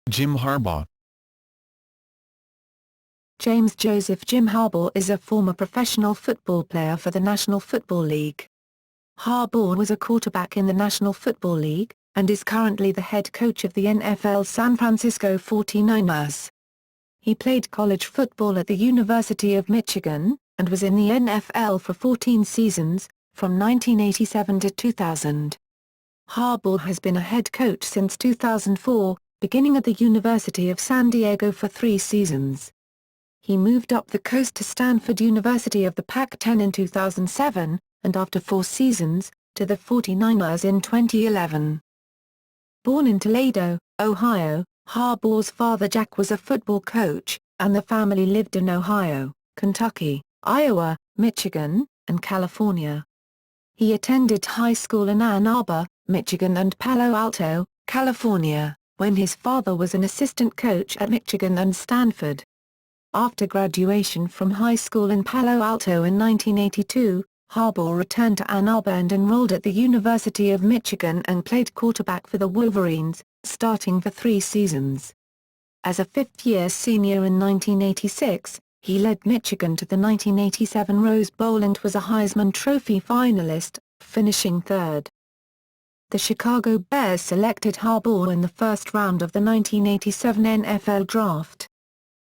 Jim Harbaugh. James Joseph Jim Harbaugh is a former professional football player for the National Football League. Harbaugh was a quarterback in the National Football League, and is currently the head coach of the NFL San Francisco 49ers. He played college football at the University of Michigan, and was in the NFL for 14 seasons, from 1987 to 2000. Harbaugh has been a head coach since 2004, beginning at the University of San Diego for 3 seasons. He moved up the coast to Stanford University of the Pac-10 in 2007, and after 4 seasons, to the 49ers in 2011. Born in Toledo, Ohio, Harbaugh's father Jack was a football coach, and the family lived in Ohio, Kentucky, Iowa, Michigan, and California. He attended high school in Ann Arbor, Michigan and Palo Alto, California, when his father was an assistant coach at Michigan and Stanford. After graduation from high school in Palo Alto in 1982, Harbaugh returned to Ann Arbor and enrolled at the University of Michigan and played quarterback for the Wolverines, starting for 3 seasons. As a fifth-year senior in 1986, he led Michigan to the 1987 Rose Bowl and was a Heisman Trophy finalist, finishing third. The Chicago Bears selected Harbaugh in the first round of the 1987 NFL Draft.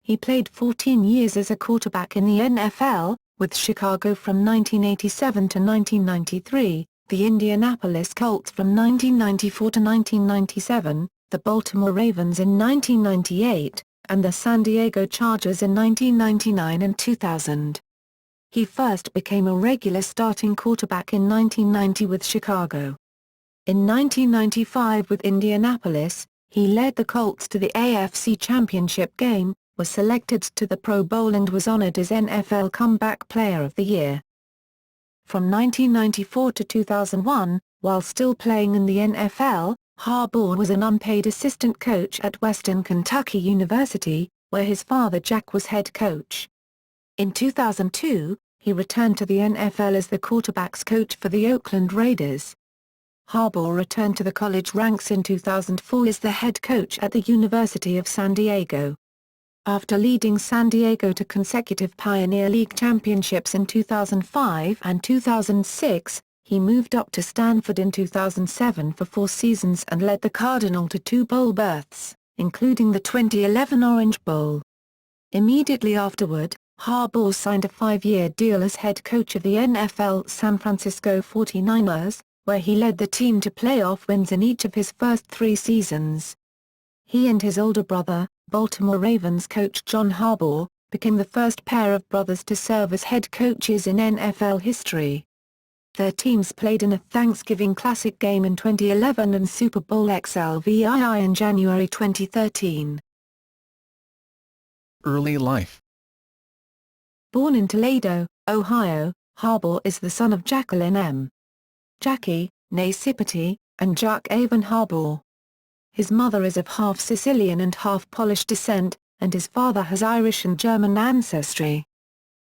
He played 14 years as a quarterback in the NFL, with Chicago from 1987 to 1993, the Indianapolis Colts from 1994 to 1997, the Baltimore Ravens in 1998, and the San Diego Chargers in 1999 and 2000. He first became a regular starting quarterback in 1990 with Chicago. In 1995 with Indianapolis, he led the Colts to the AFC Championship game, was selected to the Pro Bowl and was honored as NFL Comeback Player of the Year. From 1994 to 2001, while still playing in the NFL, Harbaugh was an unpaid assistant coach at Western Kentucky University, where his father Jack was head coach. In 2002, he returned to the NFL as the quarterbacks coach for the Oakland Raiders. Harbaugh returned to the college ranks in 2004 as the head coach at the University of San Diego. After leading San Diego to consecutive Pioneer League championships in 2005 and 2006, he moved up to Stanford in 2007 for 4 seasons and led the Cardinal to 2 bowl berths, including the 2011 Orange Bowl. Immediately afterward, Harbaugh signed a 5-year deal as head coach of the NFL San Francisco 49ers, where he led the team to playoff wins in each of his first 3 seasons. He and his older brother, Baltimore Ravens coach John Harbaugh, became the first pair of brothers to serve as head coaches in NFL history. Their teams played in a Thanksgiving Classic game in 2011 and Super Bowl XLVII in January 2013. Early life. Born in Toledo, Ohio, Harbaugh is the son of Jacqueline M. Jackie, née Sipati, and Jack Avon Harbaugh. His mother is of half Sicilian and half Polish descent, and his father has Irish and German ancestry.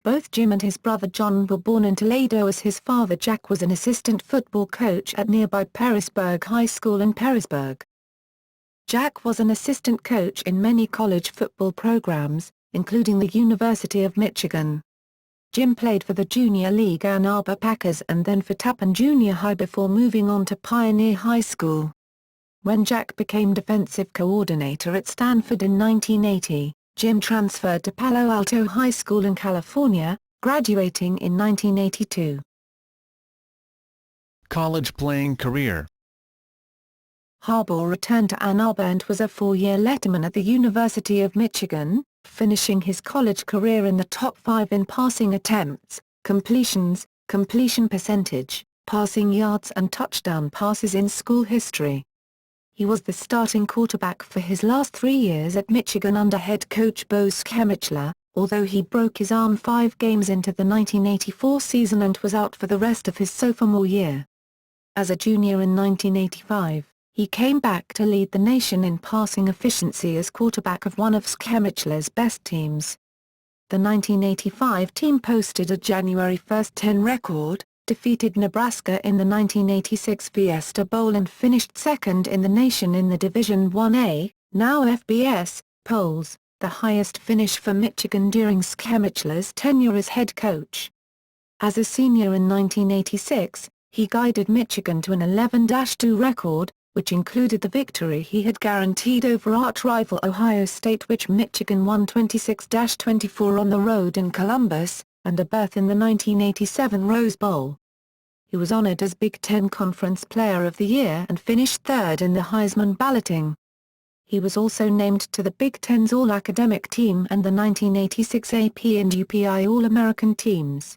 Both Jim and his brother John were born in Toledo as his father Jack was an assistant football coach at nearby Perrysburg High School in Perrysburg. Jack was an assistant coach in many college football programs, including the University of Michigan. Jim played for the Junior League Ann Arbor Packers and then for Tappan Junior High before moving on to Pioneer High School. When Jack became defensive coordinator at Stanford in 1980, Jim transferred to Palo Alto High School in California, graduating in 1982. College playing career. Harbaugh returned to Ann Arbor and was a 4-year letterman at the University of Michigan, finishing his college career in the top 5 in passing attempts, completions, completion percentage, passing yards and touchdown passes in school history. He was the starting quarterback for his last 3 years at Michigan under head coach Bo Schembechler, although he broke his arm 5 games into the 1984 season and was out for the rest of his sophomore year. As a junior in 1985, he came back to lead the nation in passing efficiency as quarterback of one of Schembechler's best teams. The 1985 team posted a January 1, 10 record, defeated Nebraska in the 1986 Fiesta Bowl and finished second in the nation in the Division 1A, now FBS, polls, the highest finish for Michigan during Schmichler's tenure as head coach. As a senior in 1986, he guided Michigan to an 11-2 record, which included the victory he had guaranteed over arch-rival Ohio State, which Michigan won 26-24 on the road in Columbus, and a berth in the 1987 Rose Bowl. He was honored as Big Ten Conference Player of the Year and finished third in the Heisman balloting. He was also named to the Big Ten's All-Academic Team and the 1986 AP and UPI All-American teams.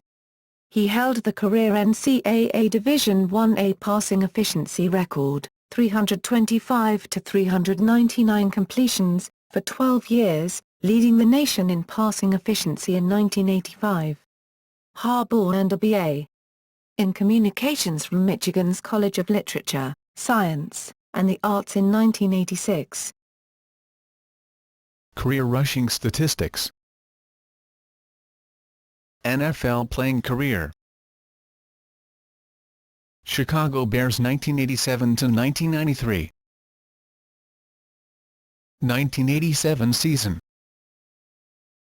He held the career NCAA Division I-A passing efficiency record, 325 to 399 completions, for 12 years, leading the nation in passing efficiency in 1985. Harbaugh earned a B.A. in Communications from Michigan's College of Literature, Science, and the Arts in 1986. Career rushing statistics. NFL playing career. Chicago Bears 1987 to 1993. 1987 season.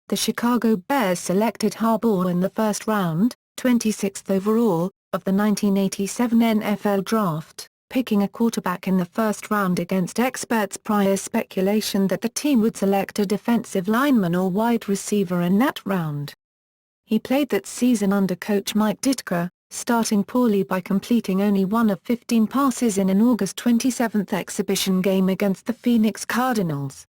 The Chicago Bears selected Harbaugh in the first round, 26th overall, of the 1987 NFL Draft, picking a quarterback in the first round against experts' prior speculation that the team would select a defensive lineman or wide receiver in that round. He played that season under coach Mike Ditka, starting poorly by completing only one of 15 passes in an August 27 exhibition game against the Phoenix Cardinals.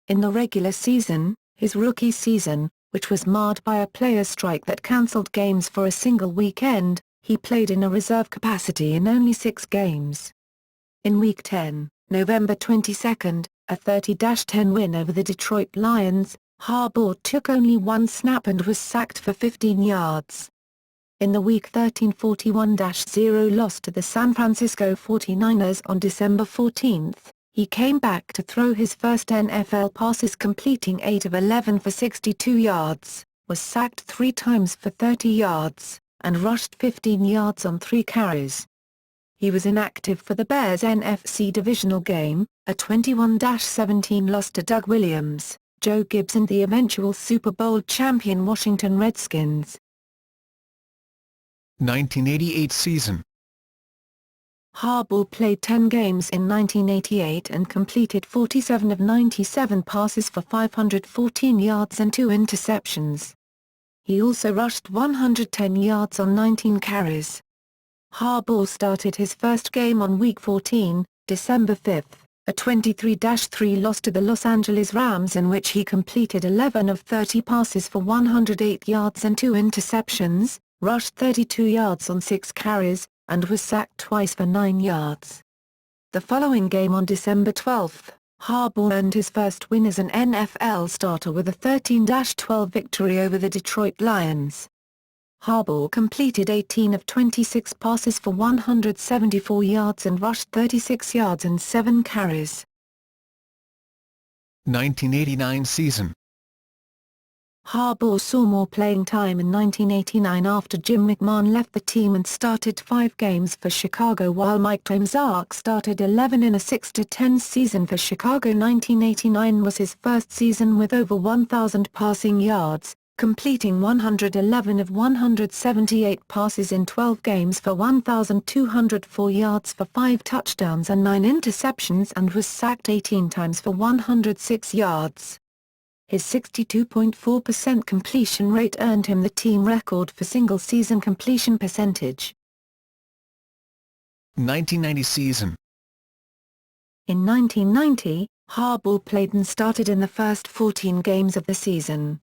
In the regular season, his rookie season, which was marred by a players' strike that cancelled games for a single weekend, he played in a reserve capacity in only 6 games. In Week 10, November 22, a 30-10 win over the Detroit Lions, Harbaugh took only 1 snap and was sacked for 15 yards. In the Week 13 41-0 loss to the San Francisco 49ers on December 14, he came back to throw his first NFL passes, completing 8 of 11 for 62 yards, was sacked 3 times for 30 yards, and rushed 15 yards on 3 carries. He was inactive for the Bears' NFC divisional game, a 21-17 loss to Doug Williams, Joe Gibbs and the eventual Super Bowl champion Washington Redskins. 1988 season. Harbaugh played 10 games in 1988 and completed 47 of 97 passes for 514 yards and 2 interceptions. He also rushed 110 yards on 19 carries. Harbaugh started his first game on Week 14, December 5, a 23-3 loss to the Los Angeles Rams, in which he completed 11 of 30 passes for 108 yards and 2 interceptions, rushed 32 yards on 6 carries, and was sacked twice for 9 yards. The following game on December 12, Harbaugh earned his first win as an NFL starter with a 13-12 victory over the Detroit Lions. Harbaugh completed 18 of 26 passes for 174 yards and rushed 36 yards and 7 carries. 1989 season. Harbaugh saw more playing time in 1989 after Jim McMahon left the team and started 5 games for Chicago, while Mike Tomczak started 11 in a 6-10 season for Chicago. 1989 was his first season with over 1,000 passing yards, completing 111 of 178 passes in 12 games for 1,204 yards for 5 touchdowns and 9 interceptions, and was sacked 18 times for 106 yards. His 62.4% completion rate earned him the team record for single-season completion percentage. 1990 season. In 1990, Harbaugh played and started in the first 14 games of the season.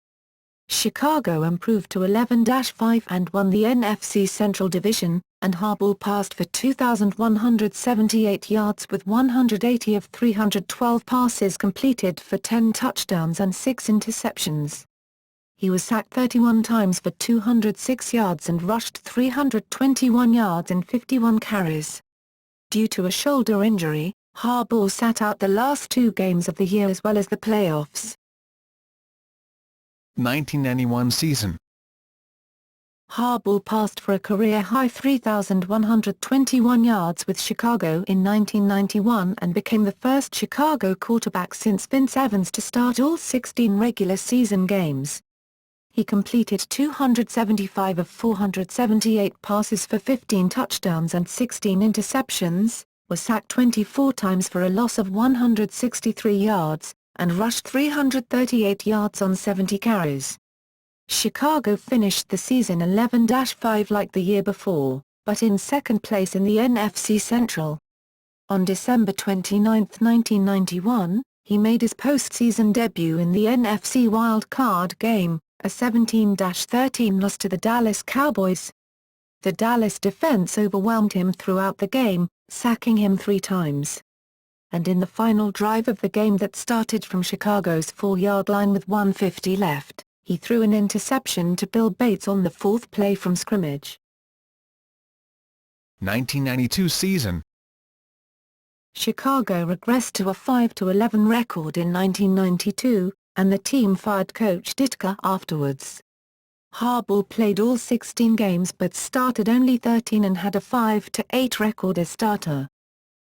Chicago improved to 11-5 and won the NFC Central Division, and Harbaugh passed for 2,178 yards with 180 of 312 passes completed for 10 touchdowns and 6 interceptions. He was sacked 31 times for 206 yards and rushed 321 yards in 51 carries. Due to a shoulder injury, Harbaugh sat out the last 2 games of the year as well as the playoffs. 1991 season. Harbaugh passed for a career-high 3,121 yards with Chicago in 1991 and became the first Chicago quarterback since Vince Evans to start all 16 regular season games. He completed 275 of 478 passes for 15 touchdowns and 16 interceptions, was sacked 24 times for a loss of 163 yards, and rushed 338 yards on 70 carries. Chicago finished the season 11-5 like the year before, but in second place in the NFC Central. On December 29, 1991, he made his postseason debut in the NFC Wild Card game, a 17-13 loss to the Dallas Cowboys. The Dallas defense overwhelmed him throughout the game, sacking him 3 times. And in the final drive of the game that started from Chicago's 4-yard line with 1:50 left, he threw an interception to Bill Bates on the 4th play from scrimmage. 1992 season. Chicago regressed to a 5-11 record in 1992, and the team fired coach Ditka afterwards. Harbaugh played all 16 games but started only 13 and had a 5-8 record as starter.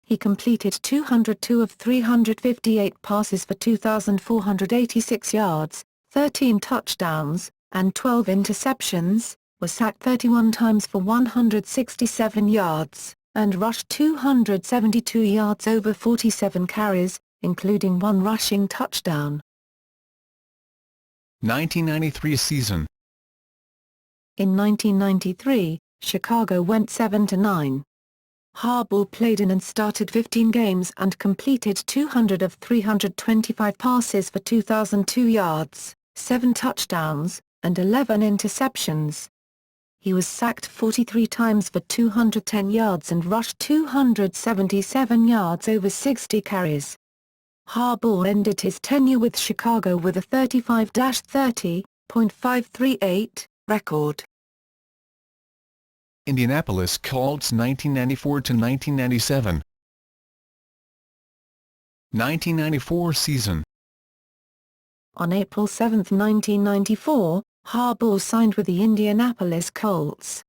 He completed 202 of 358 passes for 2,486 yards, 13 touchdowns, and 12 interceptions, was sacked 31 times for 167 yards, and rushed 272 yards over 47 carries, including 1 rushing touchdown. 1993 season. In 1993, Chicago went 7-9. Harbaugh played in and started 15 games and completed 200 of 325 passes for 2,002 yards, 7 touchdowns, and 11 interceptions. He was sacked 43 times for 210 yards and rushed 277 yards over 60 carries. Harbaugh ended his tenure with Chicago with a 35-30.538 record. Indianapolis Colts 1994-1997. 1994 season. On April 7, 1994, Harbaugh signed with the Indianapolis Colts.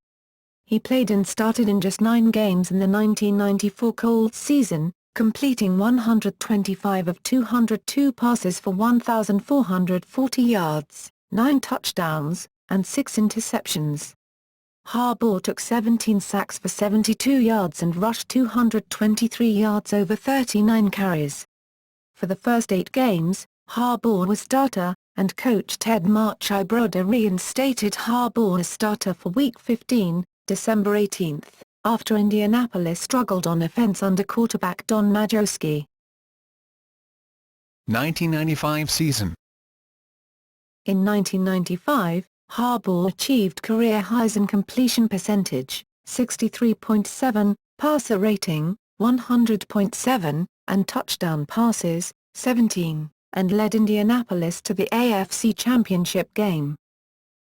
He played and started in just 9 games in the 1994 Colts season, completing 125 of 202 passes for 1,440 yards, 9 touchdowns, and 6 interceptions. Harbaugh took 17 sacks for 72 yards and rushed 223 yards over 39 carries. For the first 8 games, Harbaugh was starter, and coach Ted Marchibroda reinstated Harbaugh as starter for Week 15, December 18, after Indianapolis struggled on offense under quarterback Don Majkowski. 1995 season. In 1995, Harbaugh achieved career highs in completion percentage, 63.7, passer rating, 100.7, and touchdown passes, 17, and led Indianapolis to the AFC Championship game.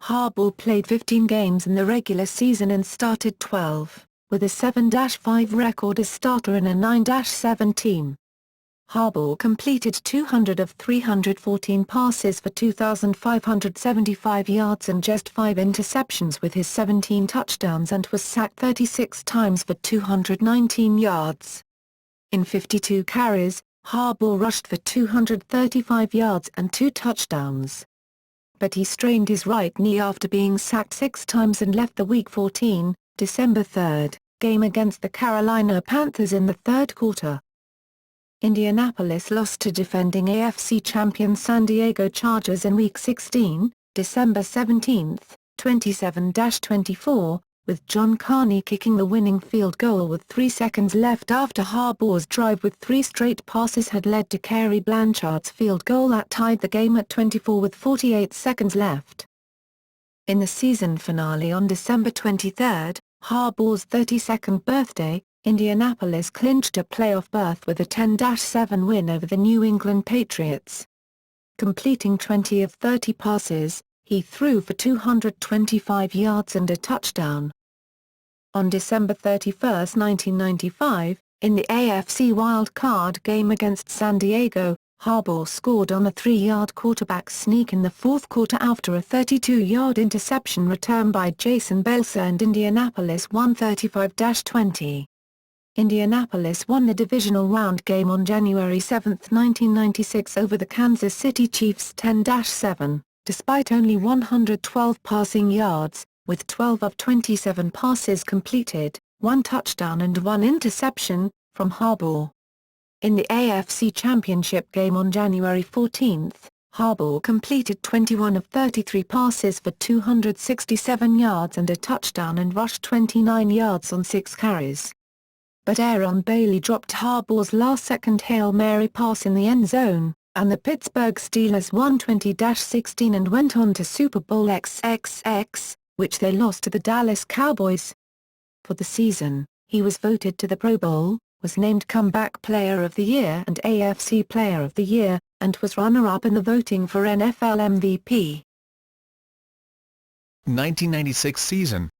Harbaugh played 15 games in the regular season and started 12, with a 7-5 record as starter in a 9-7 team. Harbaugh completed 200 of 314 passes for 2,575 yards and just 5 interceptions with his 17 touchdowns and was sacked 36 times for 219 yards. In 52 carries, Harbaugh rushed for 235 yards and 2 touchdowns. But he strained his right knee after being sacked 6 times and left the Week 14, December 3, game against the Carolina Panthers in the third quarter. Indianapolis lost to defending AFC champion San Diego Chargers in Week 16, December 17, 27-24, with John Carney kicking the winning field goal with 3 seconds left after Harbaugh's drive with 3 straight passes had led to Kerry Blanchard's field goal that tied the game at 24 with 48 seconds left. In the season finale on December 23, Harbaugh's 32nd birthday, Indianapolis clinched a playoff berth with a 10-7 win over the New England Patriots. Completing 20 of 30 passes, he threw for 225 yards and a touchdown. On December 31, 1995, in the AFC Wild Card game against San Diego, Harbaugh scored on a 3-yard quarterback sneak in the fourth quarter after a 32-yard interception return by Jason Belser, and Indianapolis won 35-20. Indianapolis won the divisional round game on January 7, 1996 over the Kansas City Chiefs 10-7, despite only 112 passing yards, with 12 of 27 passes completed, 1 touchdown and 1 interception, from Harbaugh. In the AFC Championship game on January 14, Harbaugh completed 21 of 33 passes for 267 yards and a touchdown and rushed 29 yards on 6 carries. But Aaron Bailey dropped Harbaugh's last-second Hail Mary pass in the end zone, and the Pittsburgh Steelers won 20-16 and went on to Super Bowl XXX, which they lost to the Dallas Cowboys. For the season, he was voted to the Pro Bowl, was named Comeback Player of the Year and AFC Player of the Year, and was runner-up in the voting for NFL MVP. 1996 season.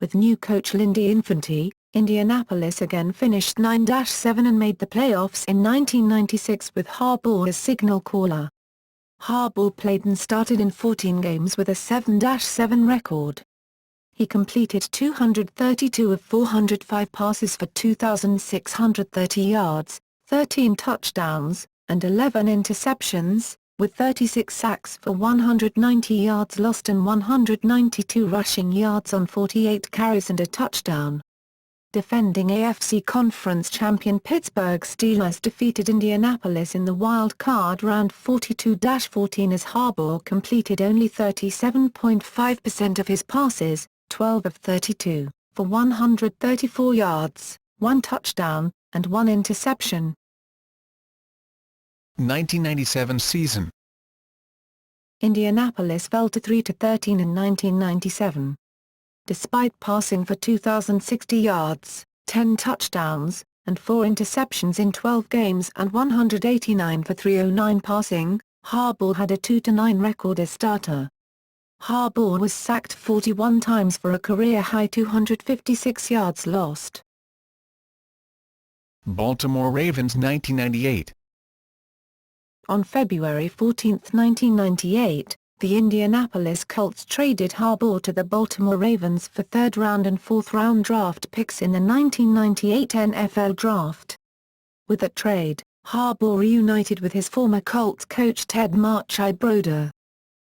With new coach Lindy Infante, Indianapolis again finished 9-7 and made the playoffs in 1996 with Harbaugh as signal caller. Harbaugh played and started in 14 games with a 7-7 record. He completed 232 of 405 passes for 2,630 yards, 13 touchdowns, and 11 interceptions, with 36 sacks for 190 yards lost and 192 rushing yards on 48 carries and a touchdown. Defending AFC Conference champion Pittsburgh Steelers defeated Indianapolis in the wild card round 42-14 as Harbaugh completed only 37.5% of his passes, 12 of 32, for 134 yards, 1 touchdown, and 1 interception. 1997 season. Indianapolis fell to 3-13 in 1997. Despite passing for 2,060 yards, 10 touchdowns, and 4 interceptions in 12 games and 189 for 309 passing, Harbaugh had a 2-9 record as starter. Harbaugh was sacked 41 times for a career-high 256 yards lost. Baltimore Ravens 1998. On February 14, 1998, the Indianapolis Colts traded Harbaugh to the Baltimore Ravens for third-round and fourth-round draft picks in the 1998 NFL Draft. With that trade, Harbaugh reunited with his former Colts coach Ted Marchibroda.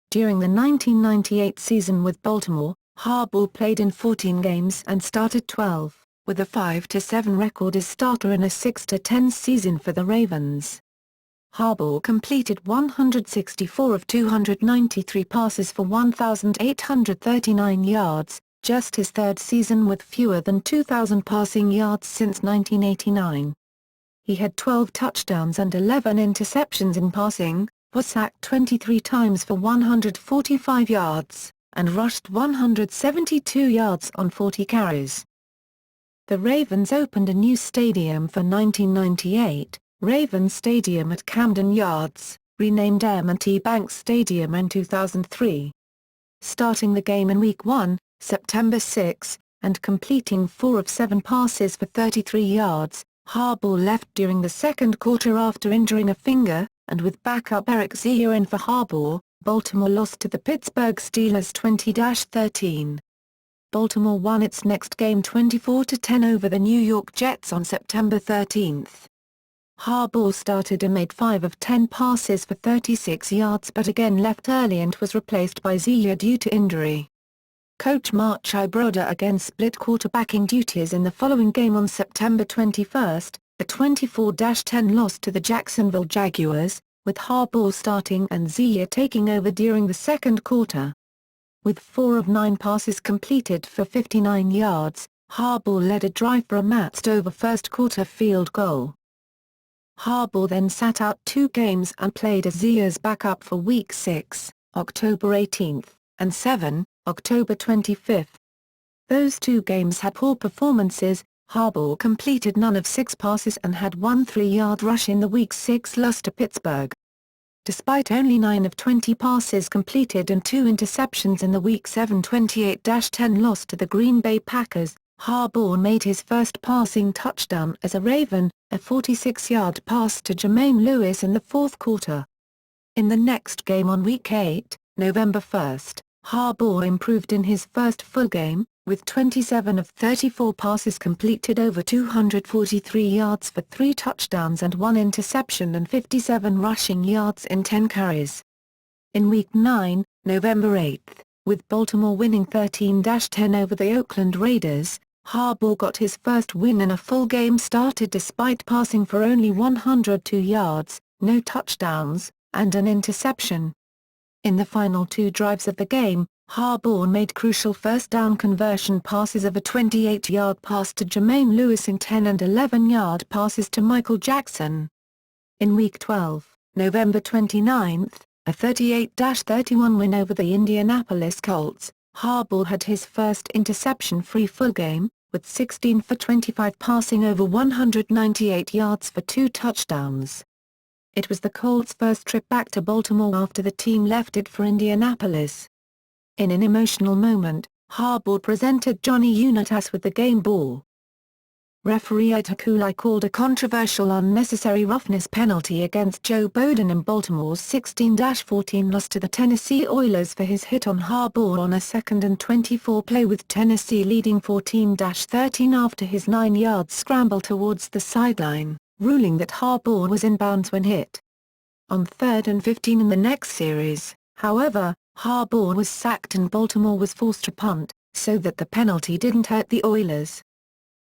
During the 1998 season with Baltimore, Harbaugh played in 14 games and started 12, with a 5-7 record as starter in a 6-10 season for the Ravens. Harbaugh completed 164 of 293 passes for 1,839 yards, just his third season with fewer than 2,000 passing yards since 1989. He had 12 touchdowns and 11 interceptions in passing, was sacked 23 times for 145 yards, and rushed 172 yards on 40 carries. The Ravens opened a new stadium for 1998, Ravens Stadium at Camden Yards, renamed M&T Bank Stadium in 2003. Starting the game in Week 1, September 6, and completing 4 of 7 passes for 33 yards, Harbaugh left during the second quarter after injuring a finger, and with backup Eric Zia in for Harbaugh, Baltimore lost to the Pittsburgh Steelers 20-13. Baltimore won its next game 24-10 over the New York Jets on September 13. Harbaugh started and made 5 of 10 passes for 36 yards but again left early and was replaced by Zia due to injury. Coach Marchibroda again split quarterbacking duties in the following game on September 21, a 24-10 loss to the Jacksonville Jaguars, with Harbaugh starting and Zia taking over during the second quarter. With 4 of 9 passes completed for 59 yards, Harbaugh led a drive for a Matt Stover first-quarter field goal. Harbaugh then sat out 2 games and played as Zia's backup for Week 6, October 18, and 7, October 25. Those 2 games had poor performances. Harbaugh completed none of 6 passes and had 1 3-yard rush in the Week 6 loss to Pittsburgh. Despite only 9 of 20 passes completed and 2 interceptions in the Week 7 28-10 loss to the Green Bay Packers, Harbaugh made his first passing touchdown as a Raven, a 46-yard pass to Jermaine Lewis in the fourth quarter. In the next game on Week 8, November 1, Harbaugh improved in his first full game, with 27 of 34 passes completed over 243 yards for 3 touchdowns and 1 interception and 57 rushing yards in 10 carries. In Week 9, November 8, with Baltimore winning 13-10 over the Oakland Raiders, Harbaugh got his first win in a full game started despite passing for only 102 yards, no touchdowns, and an interception. In the final 2 drives of the game, Harbaugh made crucial first-down conversion passes of a 28-yard pass to Jermaine Lewis and 10 and 11-yard passes to Michael Jackson. In Week 12, November 29, a 38-31 win over the Indianapolis Colts, Harbaugh had his first interception-free full game, with 16 for 25 passing over 198 yards for 2 touchdowns. It was the Colts' first trip back to Baltimore after the team left it for Indianapolis. In an emotional moment, Harbaugh presented Johnny Unitas with the game ball. Referee Itakulai called a controversial unnecessary roughness penalty against Joe Bowden in Baltimore's 16-14 loss to the Tennessee Oilers for his hit on Harbaugh on a 2nd and 24 play with Tennessee leading 14-13 after his 9-yard scramble towards the sideline, ruling that Harbaugh was in bounds when hit. On 3rd and 15 in the next series, however, Harbaugh was sacked and Baltimore was forced to punt, so that the penalty didn't hurt the Oilers.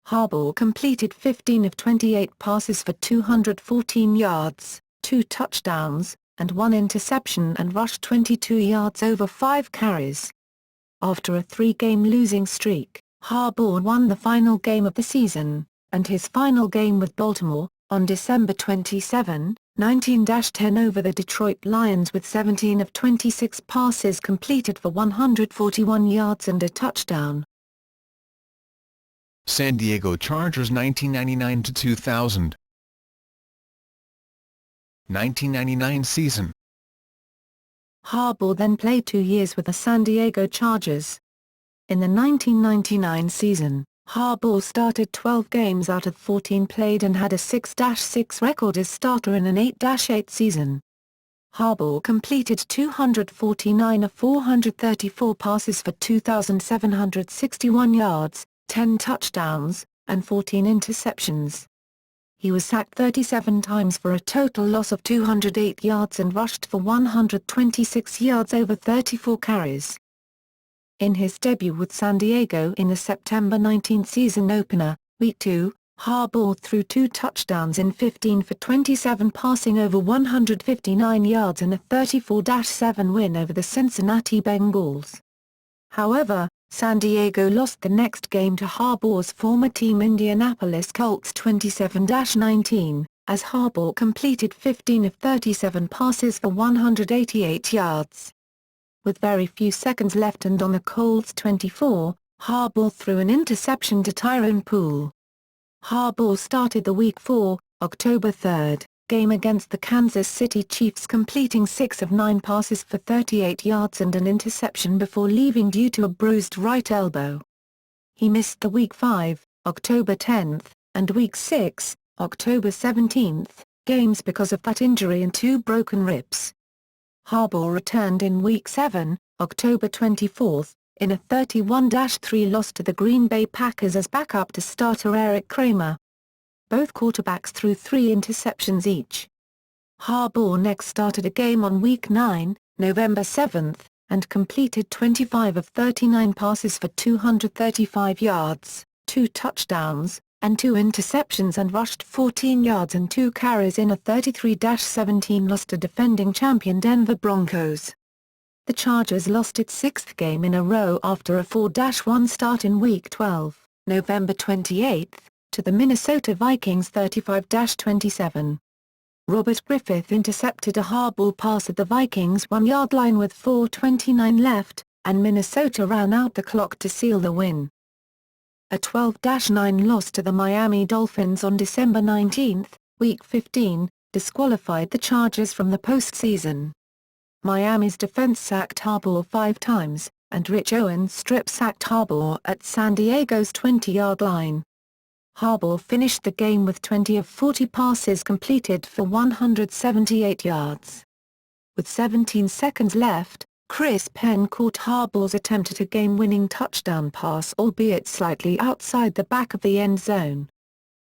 Harbaugh completed 15 of 28 passes for 214 yards, 2 touchdowns, and 1 interception and rushed 22 yards over 5 carries. After a 3-game losing streak, Harbaugh won the final game of the season, and his final game with Baltimore, on December 27, 19-10 over the Detroit Lions with 17 of 26 passes completed for 141 yards and a touchdown. San Diego Chargers 1999-2000. 1999 season. Harbaugh then played 2 years with the San Diego Chargers. In the 1999 season, Harbaugh started 12 games out of 14 played and had a 6-6 record as starter in an 8-8 season. Harbaugh completed 249 of 434 passes for 2,761 yards, 10 touchdowns, and 14 interceptions. He was sacked 37 times for a total loss of 208 yards and rushed for 126 yards over 34 carries. In his debut with San Diego in the September 19 season opener, Week 2, Harbaugh threw 2 touchdowns in 15 for 27 passing over 159 yards in a 34-7 win over the Cincinnati Bengals. However, San Diego lost the next game to Harbaugh's former team Indianapolis Colts 27-19, as Harbaugh completed 15 of 37 passes for 188 yards. With very few seconds left and on the Colts' 24, Harbaugh threw an interception to Tyrone Poole. Harbaugh started the Week 4, October 3, game against the Kansas City Chiefs completing 6 of 9 passes for 38 yards and an interception before leaving due to a bruised right elbow. He missed the Week 5, October 10, and Week 6, October 17, games because of that injury and 2 broken ribs. Harbaugh returned in Week 7, October 24, in a 31-3 loss to the Green Bay Packers as backup to starter Eric Kramer. Both quarterbacks threw 3 interceptions each. Harbaugh next started a game on Week 9, November 7, and completed 25 of 39 passes for 235 yards, 2 touchdowns, and 2 interceptions and rushed 14 yards and 2 carries in a 33-17 loss to defending champion Denver Broncos. The Chargers lost its 6th game in a row after a 4-1 start in Week 12, November 28, to the Minnesota Vikings 35-27. Robert Griffith intercepted a Harbaugh pass at the Vikings' 1-yard line with 4:29 left, and Minnesota ran out the clock to seal the win. A 12-9 loss to the Miami Dolphins on December 19, Week 15, disqualified the Chargers from the postseason. Miami's defense sacked Harbaugh 5 times, and Rich Owens strip-sacked Harbaugh at San Diego's 20-yard line. Harbaugh finished the game with 20 of 40 passes completed for 178 yards. With 17 seconds left, Chris Penn caught Harbaugh's attempt at a game-winning touchdown pass, albeit slightly outside the back of the end zone.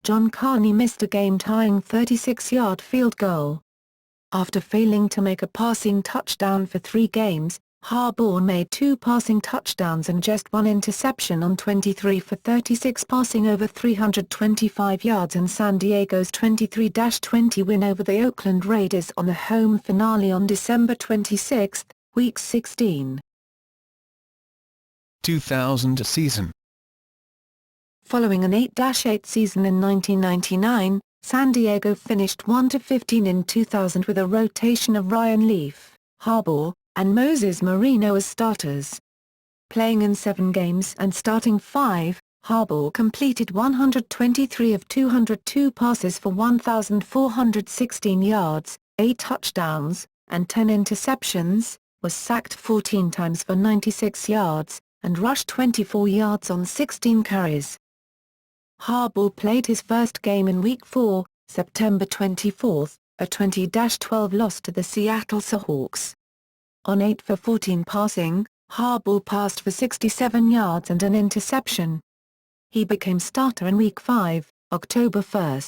John Carney missed a game-tying 36-yard field goal. After failing to make a passing touchdown for 3 games, Harbaugh made 2 passing touchdowns and just 1 interception on 23 for 36 passing over 325 yards in San Diego's 23-20 win over the Oakland Raiders on the home finale on December 26, Week 16. 2000 season. Following an 8-8 season in 1999, San Diego finished 1-15 in 2000 with a rotation of Ryan Leaf, Harbaugh, and Moses Marino as starters. Playing in 7 games and starting 5, Harbaugh completed 123 of 202 passes for 1,416 yards, 8 touchdowns, and 10 interceptions, was sacked 14 times for 96 yards, and rushed 24 yards on 16 carries. Harbaugh played his first game in Week 4, September 24, a 20-12 loss to the Seattle Seahawks. On 8 for 14 passing, Harbaugh passed for 67 yards and an interception. He became starter in Week 5, October 1.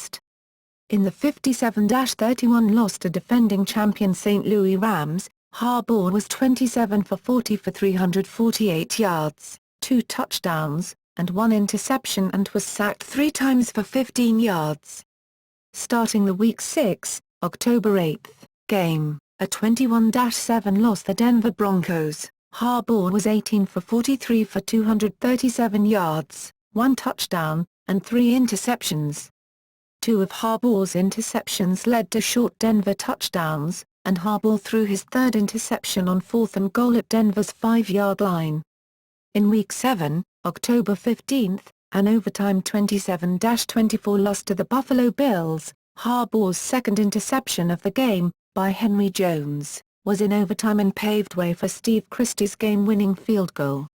In the 57-31 loss to defending champion St. Louis Rams, Harbaugh was 27 for 40 for 348 yards, 2 touchdowns, and 1 interception and was sacked 3 times for 15 yards. Starting the Week 6, October 8, game, a 21-7 loss to Denver Broncos, Harbaugh was 18 for 43 for 237 yards, 1 touchdown, and 3 interceptions. 2 of Harbaugh's interceptions led to short Denver touchdowns, and Harbaugh threw his 3rd interception on 4th and goal at Denver's 5-yard line. In Week 7, October 15, an overtime 27-24 loss to the Buffalo Bills, Harbaugh's 2nd interception of the game, by Henry Jones, was in overtime and paved way for Steve Christie's game-winning field goal.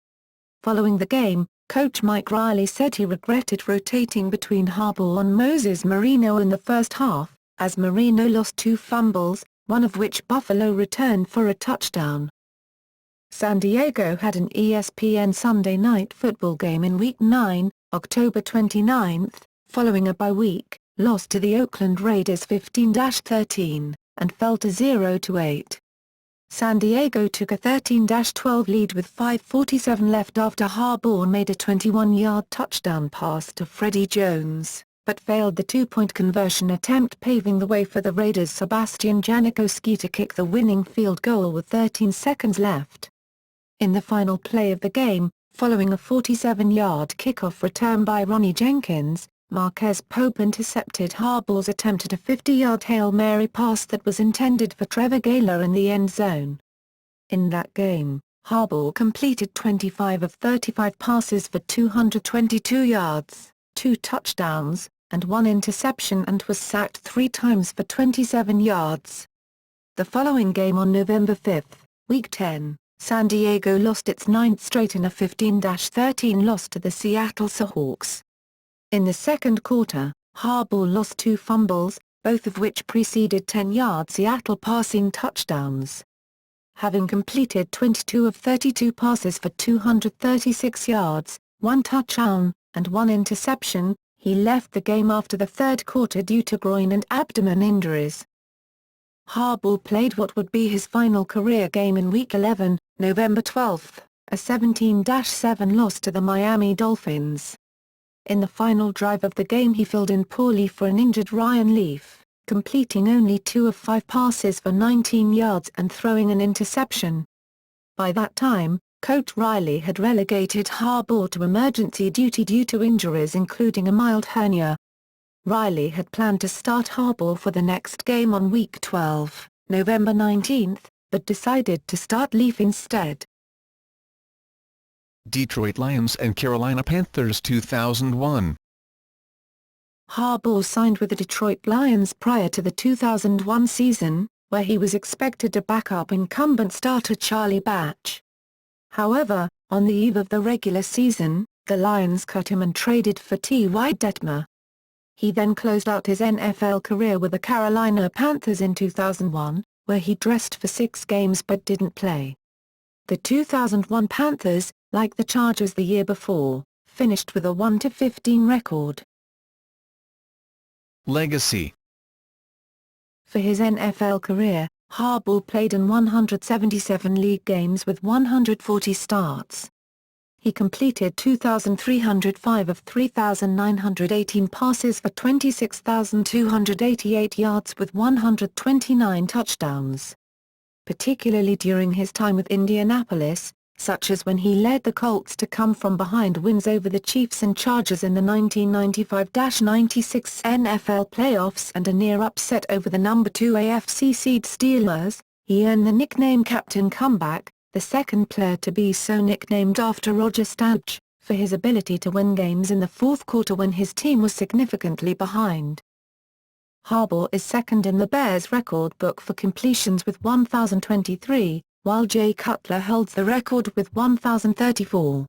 Following the game, coach Mike Riley said he regretted rotating between Harbaugh and Moses Marino in the first half, as Marino lost 2 fumbles, one of which Buffalo returned for a touchdown. San Diego had an ESPN Sunday Night Football game in Week 9, October 29, following a bye week, lost to the Oakland Raiders 15-13, and fell to 0-8. San Diego took a 13-12 lead with 5:47 left after Harbaugh made a 21-yard touchdown pass to Freddie Jones, but failed the 2-point conversion attempt, paving the way for the Raiders' Sebastian Janikowski to kick the winning field goal with 13 seconds left. In the final play of the game, following a 47-yard kickoff return by Ronnie Jenkins, Marquez Pope intercepted Harbaugh's attempt at a 50-yard Hail Mary pass that was intended for Trevor Gaylor in the end zone. In that game, Harbaugh completed 25 of 35 passes for 222 yards, 2 touchdowns, and 1 interception and was sacked 3 times for 27 yards. The following game on November 5, Week 10, San Diego lost its 9th straight in a 15-13 loss to the Seattle Seahawks. In the second quarter, Harbaugh lost 2 fumbles, both of which preceded 10-yard Seattle passing touchdowns. Having completed 22 of 32 passes for 236 yards, 1 touchdown, and 1 interception, he left the game after the third quarter due to groin and abdomen injuries. Harbaugh played what would be his final career game in Week 11, November 12, a 17-7 loss to the Miami Dolphins. In the final drive of the game he filled in poorly for an injured Ryan Leaf, completing only 2 of 5 passes for 19 yards and throwing an interception. By that time, Coach Riley had relegated Harbaugh to emergency duty due to injuries including a mild hernia. Riley had planned to start Harbaugh for the next game on Week 12, November 19, but decided to start Leaf instead. Detroit Lions and Carolina Panthers 2001. Harbaugh signed with the Detroit Lions prior to the 2001 season, where he was expected to back up incumbent starter Charlie Batch. However, on the eve of the regular season, the Lions cut him and traded for T.Y. Detmer. He then closed out his NFL career with the Carolina Panthers in 2001, where he dressed for 6 games but didn't play. The 2001 Panthers, like the Chargers the year before, finished with a 1-15 record. Legacy. For his NFL career, Harbaugh played in 177 league games with 140 starts. He completed 2,305 of 3,918 passes for 26,288 yards with 129 touchdowns. Particularly during his time with Indianapolis, such as when he led the Colts to come-from-behind wins over the Chiefs and Chargers in the 1995-96 NFL playoffs and a near upset over the number 2 AFC seed Steelers, he earned the nickname Captain Comeback, the second player to be so nicknamed after Roger Staubach, for his ability to win games in the fourth quarter when his team was significantly behind. Harbaugh is second in the Bears record book for completions with 1,023, while Jay Cutler holds the record with 1,034.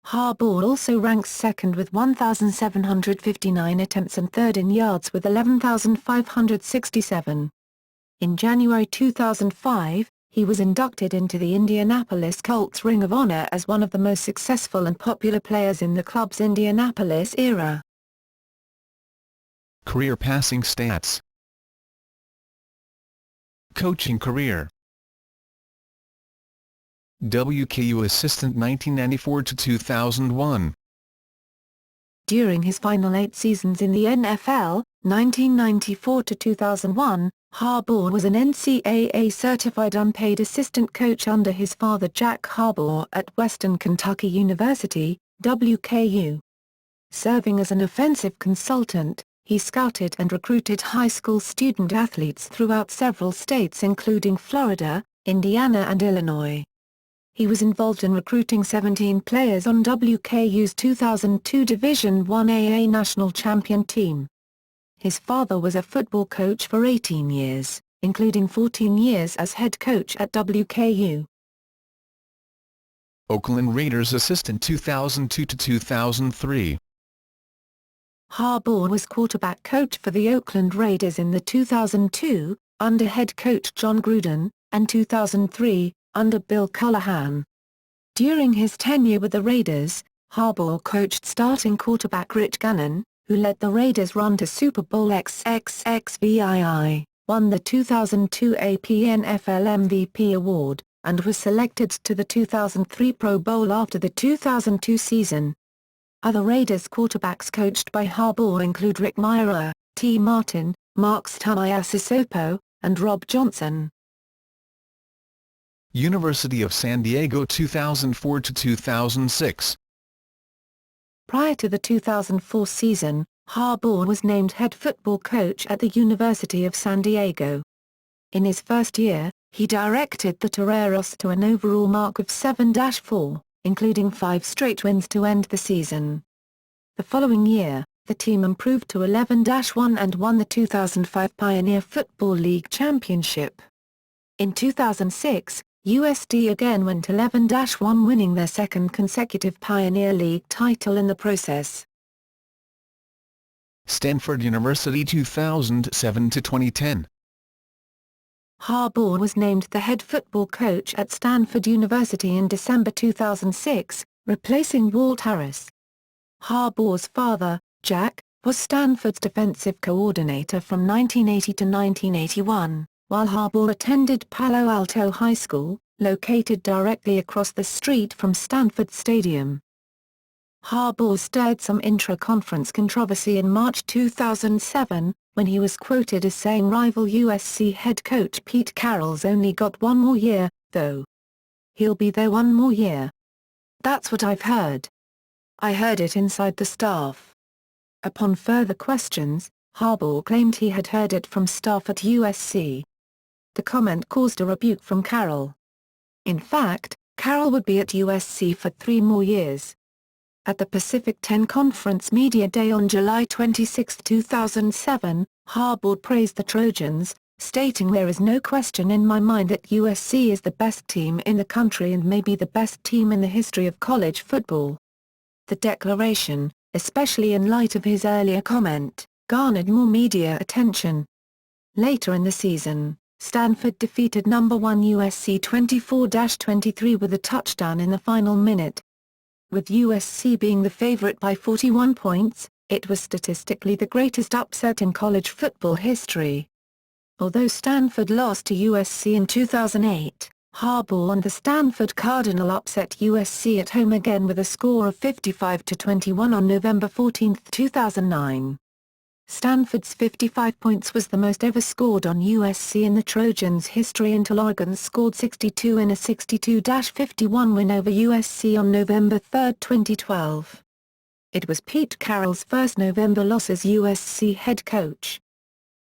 Harbaugh also ranks second with 1,759 attempts and third in yards with 11,567. In January 2005, he was inducted into the Indianapolis Colts Ring of Honor as one of the most successful and popular players in the club's Indianapolis era. Career passing stats. Coaching career. WKU assistant 1994 to 2001. During his final 8 seasons in the NFL, 1994 to 2001, Harbaugh was an NCAA-certified unpaid assistant coach under his father Jack Harbaugh at Western Kentucky University, WKU. Serving as an offensive consultant, he scouted and recruited high school student athletes throughout several states including Florida, Indiana and Illinois. He was involved in recruiting 17 players on WKU's 2002 Division I AA national champion team. His father was a football coach for 18 years, including 14 years as head coach at WKU. Oakland Raiders assistant 2002 to 2003. Harbaugh was quarterback coach for the Oakland Raiders in the 2002, under head coach John Gruden, and 2003, under Bill Callahan. During his tenure with the Raiders, Harbaugh coached starting quarterback Rich Gannon, who led the Raiders' run to Super Bowl XXXVII, won the 2002 AP NFL MVP award, and was selected to the 2003 Pro Bowl after the 2002 season. Other Raiders quarterbacks coached by Harbaugh include Rick Mirer, T. Martin, Mark Stuyvesant, and Rob Johnson. University of San Diego 2004 to 2006. Prior to the 2004 season, Harbaugh was named head football coach at the University of San Diego. In his first year, he directed the Toreros to an overall mark of 7-4, including 5 straight wins to end the season. The following year, the team improved to 11-1 and won the 2005 Pioneer Football League Championship. In 2006, USD again went 11-1, winning their second consecutive Pioneer League title in the process. Stanford University 2007 to 2010. Harbaugh was named the head football coach at Stanford University in December 2006, replacing Walt Harris. Harbaugh's father, Jack, was Stanford's defensive coordinator from 1980 to 1981. While Harbaugh attended Palo Alto High School, located directly across the street from Stanford Stadium. Harbaugh stirred some intra-conference controversy in March 2007, when he was quoted as saying rival USC head coach Pete Carroll's only got one more year, though. He'll be there one more year. That's what I've heard. I heard it inside the staff. Upon further questions, Harbaugh claimed he had heard it from staff at USC. The comment caused a rebuke from Carroll. In fact, Carroll would be at USC for 3 more years. At the Pacific 10 Conference Media Day on July 26, 2007, Harbaugh praised the Trojans, stating there is no question in my mind that USC is the best team in the country and maybe the best team in the history of college football. The declaration, especially in light of his earlier comment, garnered more media attention. Later in the season, Stanford defeated number 1 USC 24-23 with a touchdown in the final minute. With USC being the favorite by 41 points, it was statistically the greatest upset in college football history. Although Stanford lost to USC in 2008, Harbaugh and the Stanford Cardinal upset USC at home again with a score of 55-21 on November 14, 2009. Stanford's 55 points was the most ever scored on USC in the Trojans' history until Oregon scored 62 in a 62-51 win over USC on November 3, 2012. It was Pete Carroll's first November loss as USC head coach.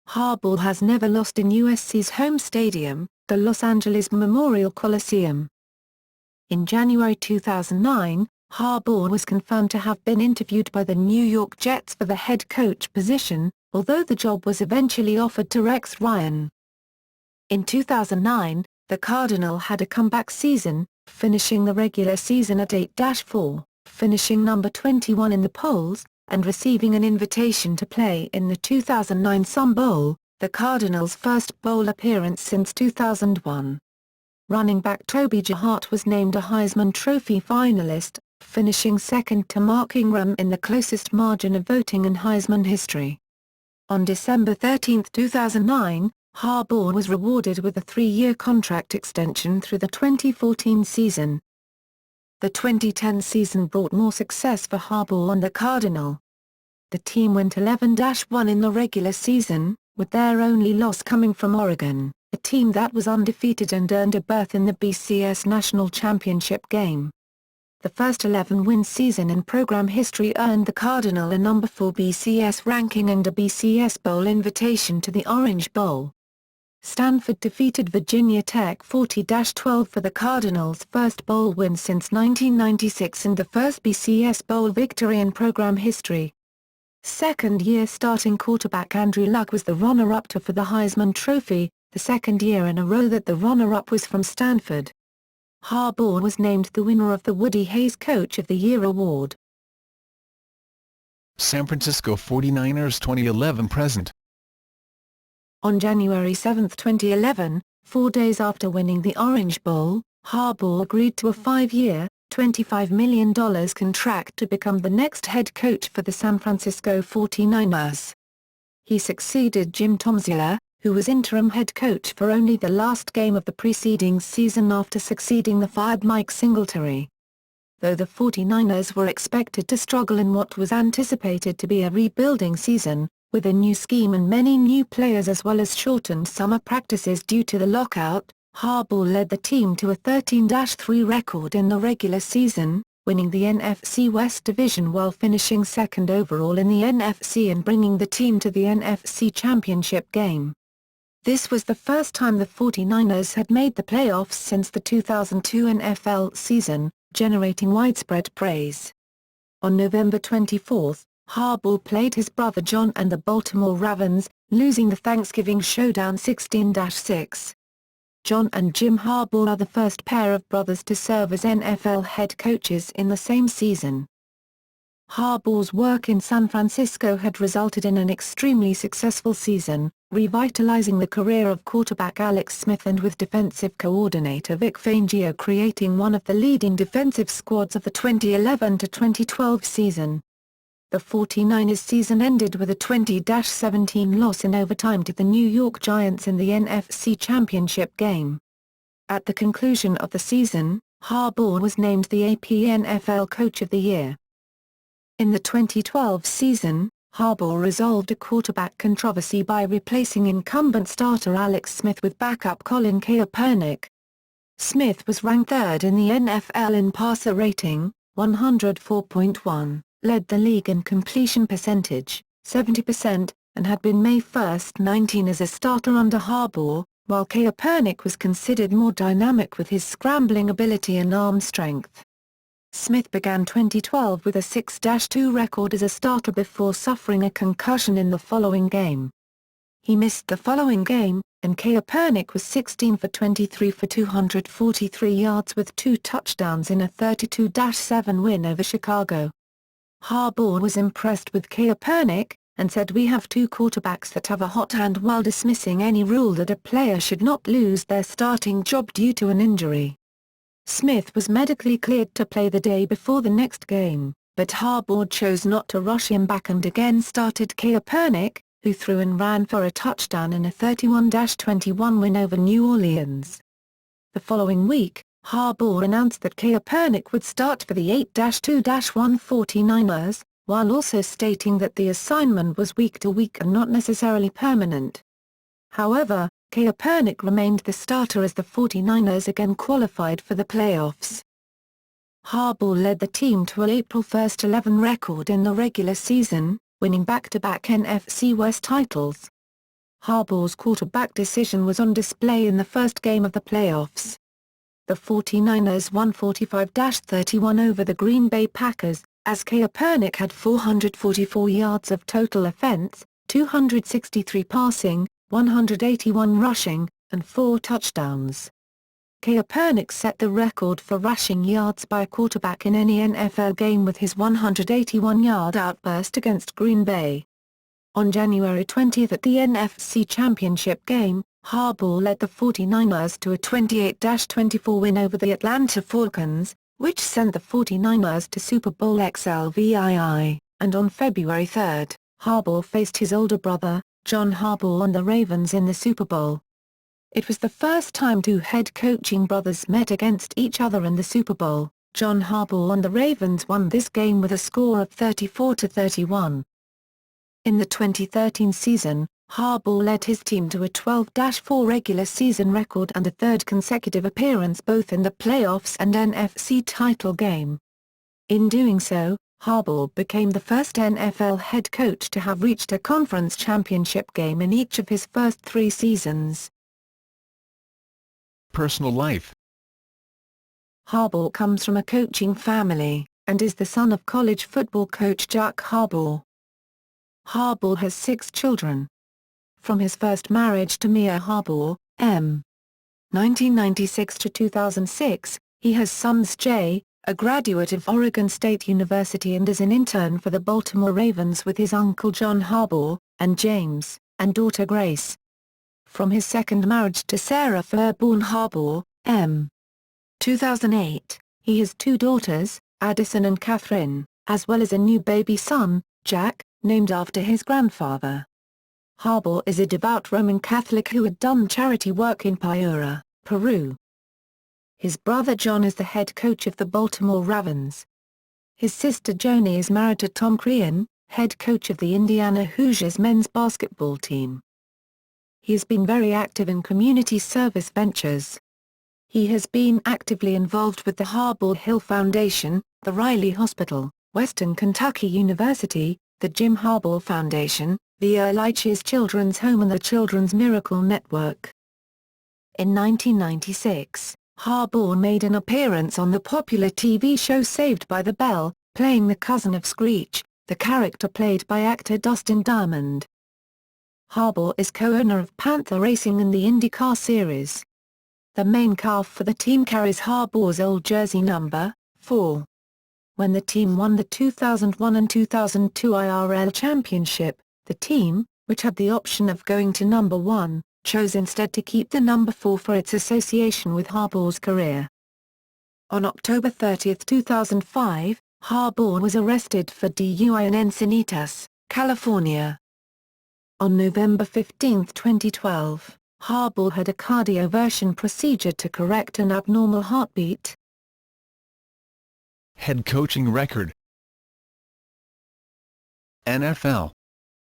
Harbaugh has never lost in USC's home stadium, the Los Angeles Memorial Coliseum. In January 2009, Harbaugh was confirmed to have been interviewed by the New York Jets for the head coach position, although the job was eventually offered to Rex Ryan. In 2009, the Cardinal had a comeback season, finishing the regular season at 8-4, finishing number 21 in the polls, and receiving an invitation to play in the 2009 Sun Bowl, the Cardinals' first bowl appearance since 2001. Running back Toby Jahart was named a Heisman Trophy finalist, finishing second to Mark Ingram in the closest margin of voting in Heisman history. On December 13, 2009, Harbaugh was rewarded with a 3-year contract extension through the 2014 season. The 2010 season brought more success for Harbaugh and the Cardinal. The team went 11-1 in the regular season, with their only loss coming from Oregon, a team that was undefeated and earned a berth in the BCS National Championship game. The first 11-win season in program history earned the Cardinal a number 4 BCS ranking and a BCS Bowl invitation to the Orange Bowl. Stanford defeated Virginia Tech 40-12 for the Cardinals' first bowl win since 1996 and the first BCS Bowl victory in program history. Second-year starting quarterback Andrew Luck was the runner-up for the Heisman Trophy, the second year in a row that the runner-up was from Stanford. Harbaugh was named the winner of the Woody Hayes Coach of the Year award. San Francisco 49ers 2011 present. On January 7, 2011, 4 days after winning the Orange Bowl, Harbaugh agreed to a 5-year, $25 million contract to become the next head coach for the San Francisco 49ers. He succeeded Jim Tomsula, who was interim head coach for only the last game of the preceding season after succeeding the fired Mike Singletary. Though the 49ers were expected to struggle in what was anticipated to be a rebuilding season, with a new scheme and many new players as well as shortened summer practices due to the lockout, Harbaugh led the team to a 13-3 record in the regular season, winning the NFC West Division while finishing second overall in the NFC and bringing the team to the NFC Championship game. This was the first time the 49ers had made the playoffs since the 2002 NFL season, generating widespread praise. On November 24, Harbaugh played his brother John and the Baltimore Ravens, losing the Thanksgiving showdown 16-6. John and Jim Harbaugh are the first pair of brothers to serve as NFL head coaches in the same season. Harbaugh's work in San Francisco had resulted in an extremely successful season, revitalizing the career of quarterback Alex Smith and with defensive coordinator Vic Fangio creating one of the leading defensive squads of the 2011-2012 season. The 49ers season ended with a 20-17 loss in overtime to the New York Giants in the NFC Championship game. At the conclusion of the season, Harbaugh was named the AP NFL Coach of the Year. In the 2012 season, Harbaugh resolved a quarterback controversy by replacing incumbent starter Alex Smith with backup Colin Kaepernick. Smith was ranked third in the NFL in passer rating, 104.1. Led the league in completion percentage, 70%, and had been May 1, 19 as a starter under Harbaugh, while Kaepernick was considered more dynamic with his scrambling ability and arm strength. Smith began 2012 with a 6-2 record as a starter before suffering a concussion in the following game. He missed the following game, and Kaepernick was 16 for 23 for 243 yards with 2 touchdowns in a 32-7 win over Chicago. Harbaugh was impressed with Kaepernick, and said, "We have two quarterbacks that have a hot hand," while dismissing any rule that a player should not lose their starting job due to an injury. Smith was medically cleared to play the day before the next game, but Harbaugh chose not to rush him back and again started Kaepernick, who threw and ran for a touchdown in a 31-21 win over New Orleans. The following week, Harbaugh announced that Kaepernick would start for the 8-2-1 49ers, while also stating that the assignment was week-to-week and not necessarily permanent. However, Kaepernick remained the starter as the 49ers again qualified for the playoffs. Harbaugh led the team to an April 1 11 record in the regular season, winning back-to-back NFC West titles. Harbaugh's quarterback decision was on display in the first game of the playoffs. The 49ers won 45-31 over the Green Bay Packers, as Kaepernick had 444 yards of total offense, 263 passing, 181 rushing, and 4 touchdowns. Kaepernick set the record for rushing yards by a quarterback in any NFL game with his 181-yard outburst against Green Bay. On January 20 at the NFC Championship game, Harbaugh led the 49ers to a 28-24 win over the Atlanta Falcons, which sent the 49ers to Super Bowl XLVII, and on February 3, Harbaugh faced his older brother, John Harbaugh, on the Ravens in the Super Bowl. It was the first time two head coaching brothers met against each other in the Super Bowl. John Harbaugh and the Ravens won this game with a score of 34-31. In the 2013 season, Harbaugh led his team to a 12-4 regular season record and a third consecutive appearance both in the playoffs and NFC title game. In doing so, Harbaugh became the first NFL head coach to have reached a conference championship game in each of his first 3 seasons. Personal life. Harbaugh comes from a coaching family, and is the son of college football coach Jack Harbaugh. Harbaugh has 6 children. From his first marriage to Mia Harbaugh, M. 1996 to 2006, he has sons Jay, a graduate of Oregon State University and is an intern for the Baltimore Ravens with his uncle John Harbaugh, and James, and daughter Grace. From his second marriage to Sarah Fairborn Harbaugh, M. 2008, he has 2 daughters, Addison and Catherine, as well as a new baby son, Jack, named after his grandfather. Harbaugh is a devout Roman Catholic who had done charity work in Piura, Peru. His brother John is the head coach of the Baltimore Ravens. His sister Joni is married to Tom Crean, head coach of the Indiana Hoosiers men's basketball team. He has been very active in community service ventures. He has been actively involved with the Harbaugh Hill Foundation, the Riley Hospital, Western Kentucky University, the Jim Harbaugh Foundation, the Ehrlich's Children's Home and the Children's Miracle Network. In 1996, Harbaugh made an appearance on the popular TV show Saved by the Bell, playing the cousin of Screech, the character played by actor Dustin Diamond. Harbaugh is co-owner of Panther Racing and the IndyCar Series. The main car for the team carries Harbaugh's old jersey number, 4. When the team won the 2001 and 2002 IRL Championship, the team, which had the option of going to number 1, chose instead to keep the number 4 for its association with Harbaugh's career. On October 30, 2005, Harbaugh was arrested for DUI in Encinitas, California. On November 15, 2012, Harbaugh had a cardioversion procedure to correct an abnormal heartbeat. Head coaching record. NFL